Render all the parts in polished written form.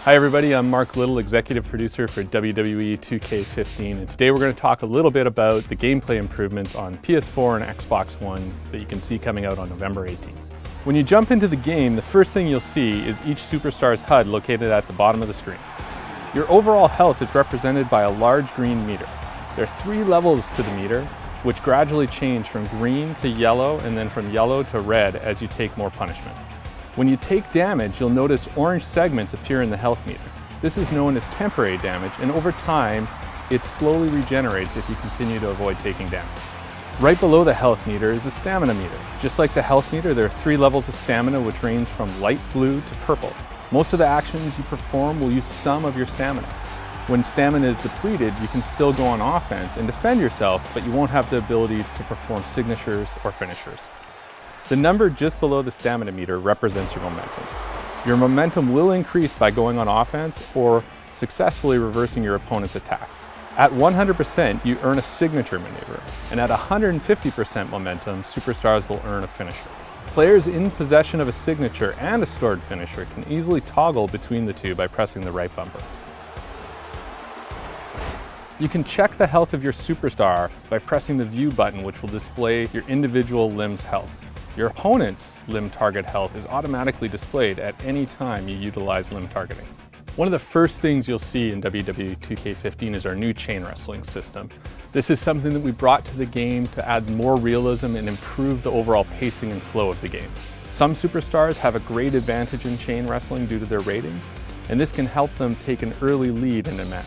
Hi everybody, I'm Mark Little, Executive Producer for WWE 2K15, and today we're going to talk a little bit about the gameplay improvements on PS4 and Xbox One that you can see coming out on November 18th. When you jump into the game, the first thing you'll see is each superstar's HUD located at the bottom of the screen. Your overall health is represented by a large green meter. There are 3 levels to the meter, which gradually change from green to yellow and then from yellow to red as you take more punishment. When you take damage, you'll notice orange segments appear in the health meter. This is known as temporary damage, and over time, it slowly regenerates if you continue to avoid taking damage. Right below the health meter is the stamina meter. Just like the health meter, there are 3 levels of stamina which range from light blue to purple. Most of the actions you perform will use some of your stamina. When stamina is depleted, you can still go on offense and defend yourself, but you won't have the ability to perform signatures or finishers. The number just below the stamina meter represents your momentum. Your momentum will increase by going on offense or successfully reversing your opponent's attacks. At 100%, you earn a signature maneuver, and at 150% momentum, superstars will earn a finisher. Players in possession of a signature and a stored finisher can easily toggle between the two by pressing the right bumper. You can check the health of your superstar by pressing the view button, which will display your individual limb's health. Your opponent's limb target health is automatically displayed at any time you utilize limb targeting. One of the first things you'll see in WWE 2K15 is our new chain wrestling system. This is something that we brought to the game to add more realism and improve the overall pacing and flow of the game. Some superstars have a great advantage in chain wrestling due to their ratings, and this can help them take an early lead in a match.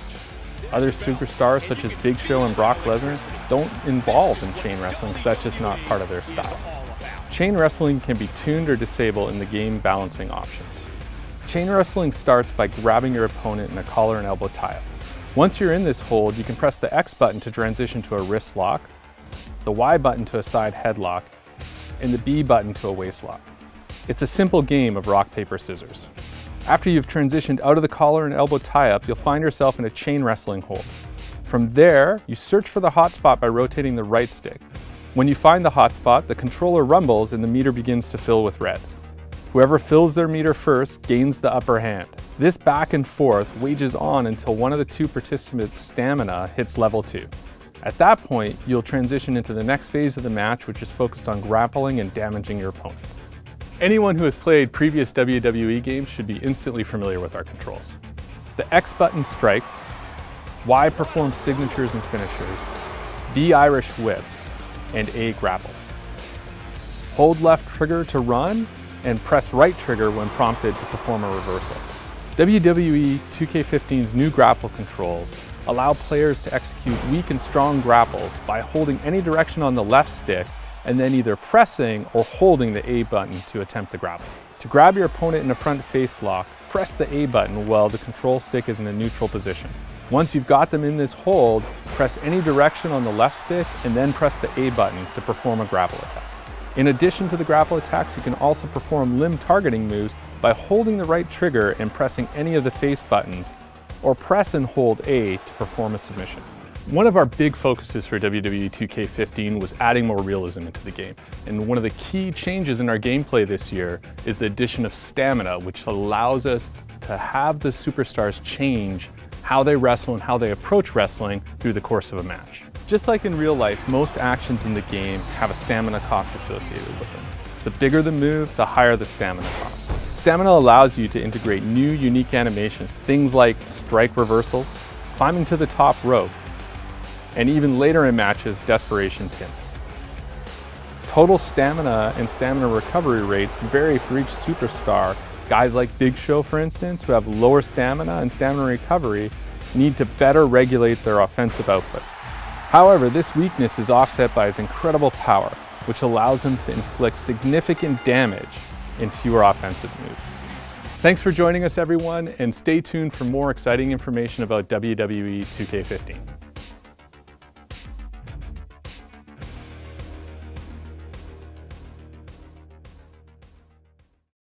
Other superstars such as Big Show and Brock Lesnar don't involve in chain wrestling because that's just not part of their style. Chain wrestling can be tuned or disabled in the game balancing options. Chain wrestling starts by grabbing your opponent in a collar and elbow tie-up. Once you're in this hold, you can press the X button to transition to a wrist lock, the Y button to a side headlock, and the B button to a waist lock. It's a simple game of rock, paper, scissors. After you've transitioned out of the collar and elbow tie-up, you'll find yourself in a chain wrestling hold. From there, you search for the hot spot by rotating the right stick. When you find the hot spot, the controller rumbles and the meter begins to fill with red. Whoever fills their meter first gains the upper hand. This back and forth wages on until one of the 2 participants' stamina hits level 2. At that point, you'll transition into the next phase of the match, which is focused on grappling and damaging your opponent. Anyone who has played previous WWE games should be instantly familiar with our controls. The X button strikes, Y performs signatures and finishers, B Irish whip, and A grapples. Hold left trigger to run, and press right trigger when prompted to perform a reversal. WWE 2K15's new grapple controls allow players to execute weak and strong grapples by holding any direction on the left stick and then either pressing or holding the A button to attempt the grapple. To grab your opponent in a front face lock, press the A button while the control stick is in a neutral position. Once you've got them in this hold, press any direction on the left stick and then press the A button to perform a grapple attack. In addition to the grapple attacks, you can also perform limb targeting moves by holding the right trigger and pressing any of the face buttons, or press and hold A to perform a submission. One of our big focuses for WWE 2K15 was adding more realism into the game. And one of the key changes in our gameplay this year is the addition of stamina, which allows us to have the superstars change how they wrestle and how they approach wrestling through the course of a match. Just like in real life, most actions in the game have a stamina cost associated with them. The bigger the move, the higher the stamina cost. Stamina allows you to integrate new, unique animations, things like strike reversals, climbing to the top rope, and even later in matches, desperation pins. Total stamina and stamina recovery rates vary for each superstar. Guys like Big Show, for instance, who have lower stamina and stamina recovery, need to better regulate their offensive output. However, this weakness is offset by his incredible power, which allows him to inflict significant damage in fewer offensive moves. Thanks for joining us, everyone, and stay tuned for more exciting information about WWE 2K15.